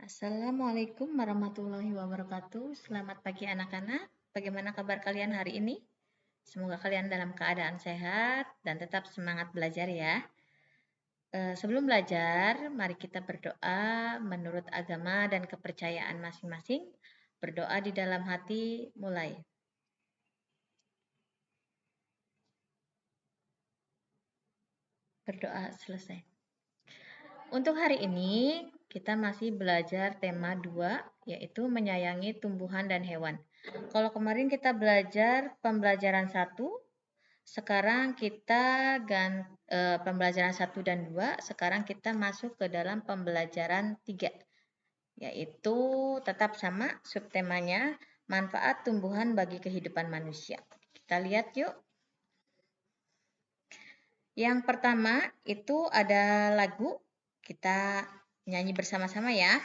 Assalamualaikum warahmatullahi wabarakatuh. Selamat pagi anak-anak. Bagaimana kabar kalian hari ini? Semoga kalian dalam keadaan sehat dan tetap semangat belajar ya. Sebelum belajar, mari kita berdoa menurut agama dan kepercayaan masing-masing. Berdoa di dalam hati, mulai. Berdoa selesai. Untuk hari ini, kita masih belajar tema 2, yaitu menyayangi tumbuhan dan hewan. Kalau kemarin kita belajar pembelajaran 1, sekarang kita pembelajaran 1 dan 2, sekarang kita masuk ke dalam pembelajaran 3, yaitu tetap sama subtemanya, manfaat tumbuhan bagi kehidupan manusia. Kita lihat yuk. Yang pertama itu ada lagu, kita nyanyi bersama-sama ya.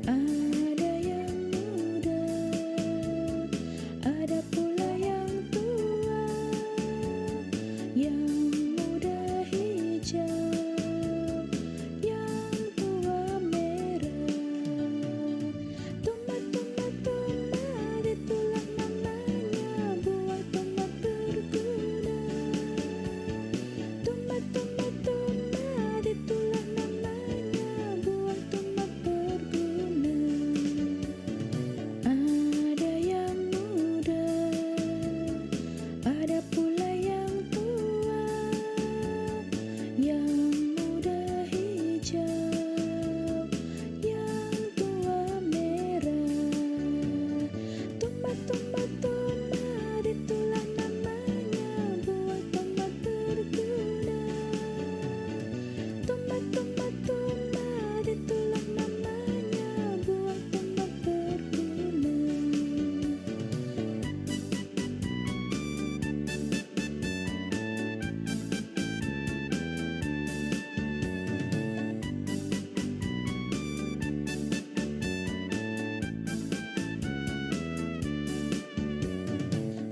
Ada yang muda, ada pula yang tua. Yang muda hijau, yang tua merah. Tomat, tomat, tomat, itulah namanya, buah tomat berguna. Tomat, tomat, tomat, itulah namanya, buah tomat berguna. Ada yang muda, ada pula yang tua. Yang muda hijau, yang tua merah. Tomat, tomat, tomat, itulah namanya, buah tomat berguna. Tomat, tomat, tomat, itulah namanya, buah tomat berguna.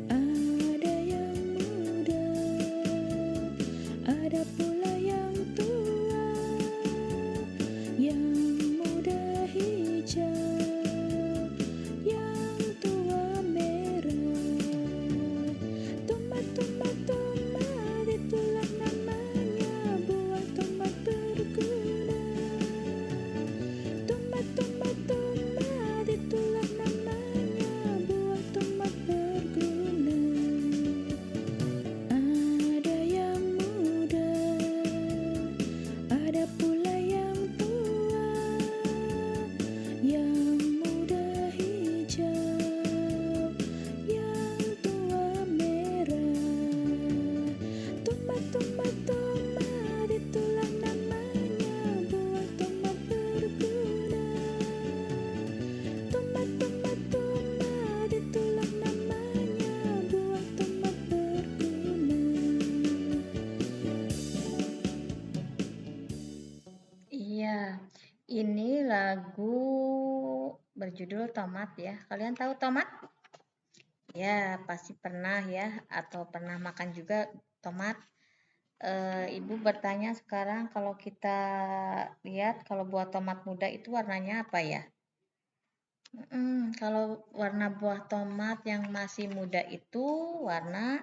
Ada yang muda, ada pula yang tua. Yang muda hijau, yang tua merah. Tomat, tomat, tomat, itulah namanya, buah tomat berguna. Tomat, tomat, tomat, itulah namanya, buah tomat berguna. Ada yang muda, ada pula yang tua. Yang muda hijau, yang tua merah. Tomat, tomat, tomat, itulah namanya, buah tomat berguna. Tomat, tomat, tomat, itulah namanya, buah tomat berguna. Iya, ini lagu berjudul Tomat ya. Kalian tahu tomat? Ya, pasti pernah ya, atau pernah makan juga tomat. Ibu bertanya sekarang kalau kita lihat kalau buah tomat muda itu warnanya apa ya? Kalau warna buah tomat yang masih muda itu warna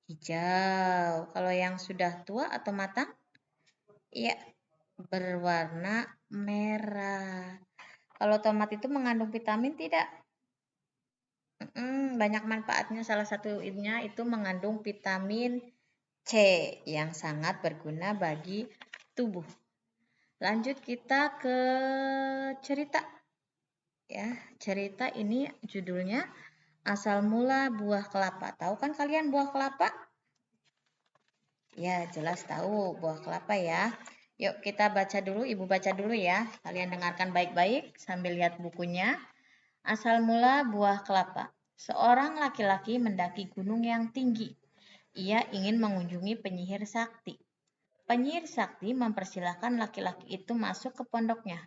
hijau. Kalau yang sudah tua atau matang? Iya, berwarna merah. Kalau tomat itu mengandung vitamin tidak? Banyak manfaatnya. Salah satunya itu mengandung vitamin C yang sangat berguna bagi tubuh. Lanjut kita ke cerita. Ya, cerita ini judulnya Asal Mula Buah Kelapa. Tahu kan kalian buah kelapa? Ya, jelas tahu buah kelapa ya. Yuk kita baca dulu, Ibu baca dulu ya. Kalian dengarkan baik-baik sambil lihat bukunya. Asal mula buah kelapa. Seorang laki-laki mendaki gunung yang tinggi. Ia ingin mengunjungi penyihir sakti. Penyihir sakti mempersilahkan laki-laki itu masuk ke pondoknya.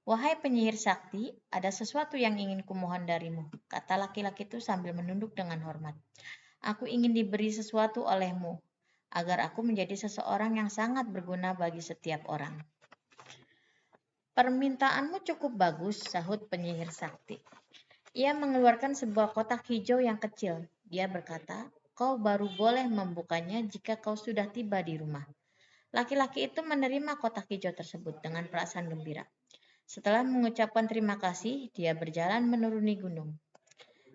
Wahai penyihir sakti, ada sesuatu yang ingin kumohon darimu, kata laki-laki itu sambil menunduk dengan hormat. Aku ingin diberi sesuatu olehmu, agar aku menjadi seseorang yang sangat berguna bagi setiap orang. Permintaanmu cukup bagus, sahut penyihir sakti. Ia mengeluarkan sebuah kotak hijau yang kecil. Dia berkata, kau baru boleh membukanya jika kau sudah tiba di rumah. Laki-laki itu menerima kotak hijau tersebut dengan perasaan gembira. Setelah mengucapkan terima kasih, dia berjalan menuruni gunung.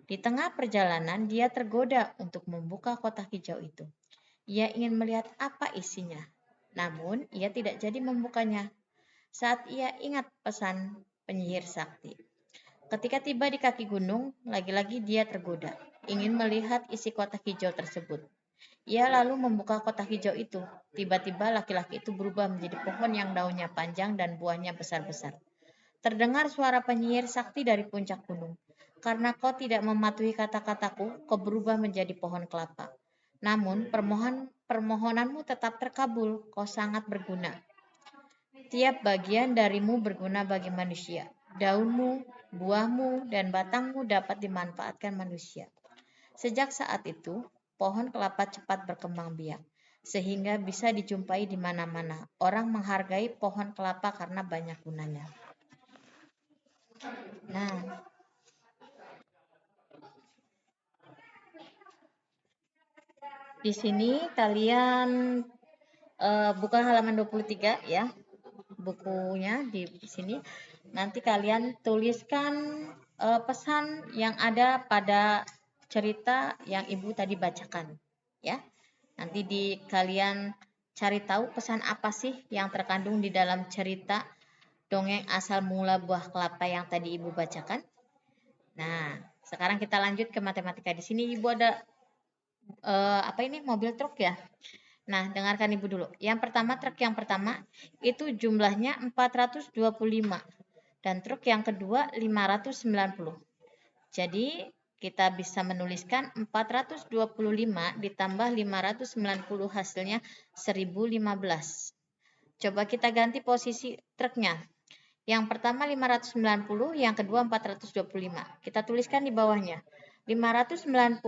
Di tengah perjalanan, dia tergoda untuk membuka kotak hijau itu. Ia ingin melihat apa isinya. Namun, ia tidak jadi membukanya. Saat ia ingat pesan penyihir sakti. Ketika tiba di kaki gunung, lagi-lagi dia tergoda, ingin melihat isi kotak hijau tersebut. Ia lalu membuka kotak hijau itu. Tiba-tiba laki-laki itu berubah menjadi pohon yang daunnya panjang dan buahnya besar-besar. Terdengar suara penyihir sakti dari puncak gunung. Karena kau tidak mematuhi kata-kataku, kau berubah menjadi pohon kelapa. Namun, permohonanmu tetap terkabul, kau sangat berguna. Tiap bagian darimu berguna bagi manusia. Daunmu, buahmu, dan batangmu dapat dimanfaatkan manusia. Sejak saat itu, pohon kelapa cepat berkembang biak, sehingga bisa dijumpai di mana-mana. Orang menghargai pohon kelapa karena banyak gunanya. Nah, di sini kalian buka halaman 23 ya, bukunya di sini. Nanti kalian tuliskan pesan yang ada pada cerita yang ibu tadi bacakan, ya. Nanti kalian cari tahu pesan apa sih yang terkandung di dalam cerita dongeng asal mula buah kelapa yang tadi ibu bacakan. Nah, sekarang kita lanjut ke matematika. Di sini ibu ada mobil truk ya. Nah, dengarkan ibu dulu. Yang pertama, truk yang pertama itu jumlahnya 425 dan truk yang kedua 590. Jadi kita bisa menuliskan 425 ditambah 590 hasilnya 1015. Coba kita ganti posisi truknya. Yang pertama 590, yang kedua 425. Kita tuliskan di bawahnya. 590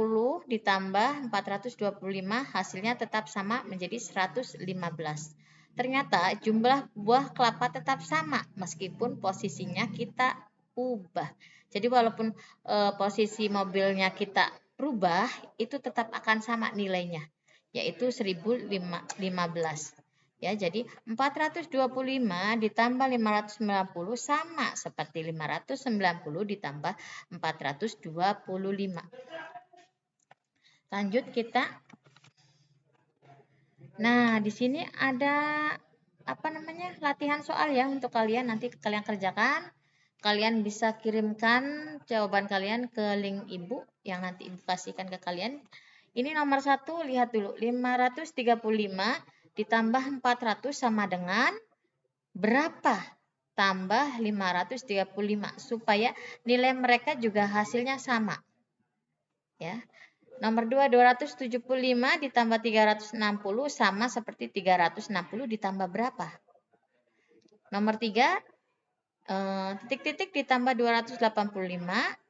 ditambah 425 hasilnya tetap sama menjadi 115. Ternyata jumlah buah kelapa tetap sama meskipun posisinya kita ubah. Jadi walaupun posisi mobilnya kita rubah, itu tetap akan sama nilainya, yaitu 1015. Ya, jadi 425 ditambah 590 sama seperti 590 ditambah 425. Lanjut kita. Nah, di sini ada latihan soal ya untuk kalian, nanti kalian kerjakan. Kalian bisa kirimkan jawaban kalian ke link ibu yang nanti ibu kasihkan ke kalian. Ini nomor 1, lihat dulu. 535 ditambah 400 sama dengan berapa? Tambah 535 supaya nilai mereka juga hasilnya sama. Ya. Nomor 2, 275 ditambah 360 sama seperti 360 ditambah berapa? Nomor 3, titik-titik ditambah 285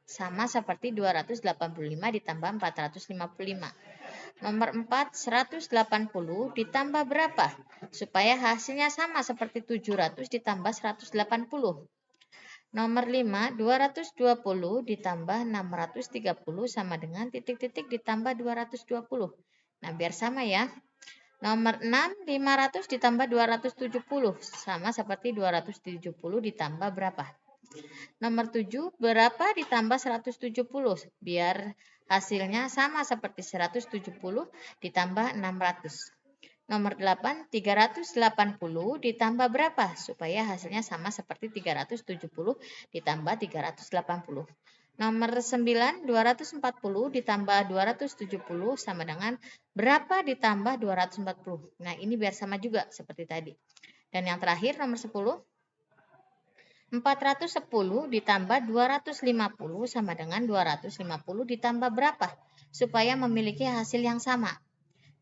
sama seperti 285 ditambah 455. Nomor 4, 180 ditambah berapa? Supaya hasilnya sama seperti 700 ditambah 180. Nomor 5, 220 ditambah 630 sama dengan titik-titik ditambah 220. Nah, biar sama ya. Nomor 6, 500 ditambah 270 sama seperti 270 ditambah berapa? Nomor 7, berapa ditambah 170? Biar hasilnya sama seperti 170 ditambah 600. Nomor 8, 380 ditambah berapa? Supaya hasilnya sama seperti 370 ditambah 380. Nomor 9, 240 ditambah 270 sama dengan berapa ditambah 240. Nah, ini biar sama juga seperti tadi. Dan yang terakhir nomor 10, 410 ditambah 250 sama dengan 250 ditambah berapa? Supaya memiliki hasil yang sama.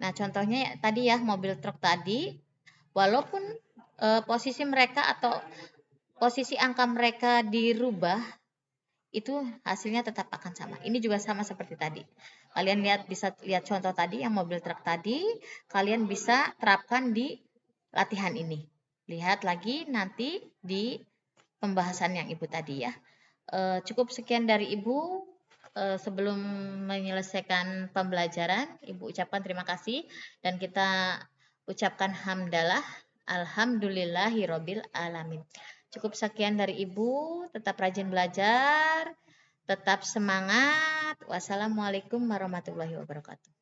Nah, contohnya tadi ya, mobil truk tadi Walaupun posisi mereka atau posisi angka mereka dirubah, itu hasilnya tetap akan sama. Ini juga sama seperti tadi. Kalian bisa lihat contoh tadi yang mobil truk tadi, kalian bisa terapkan di latihan ini. Lihat lagi nanti di pembahasan yang Ibu tadi ya. Cukup sekian dari Ibu. Sebelum menyelesaikan pembelajaran, Ibu ucapkan terima kasih dan kita ucapkan hamdalah, alhamdulillahirabbil alamin. Cukup sekian dari Ibu, tetap rajin belajar, tetap semangat. Wassalamualaikum warahmatullahi wabarakatuh.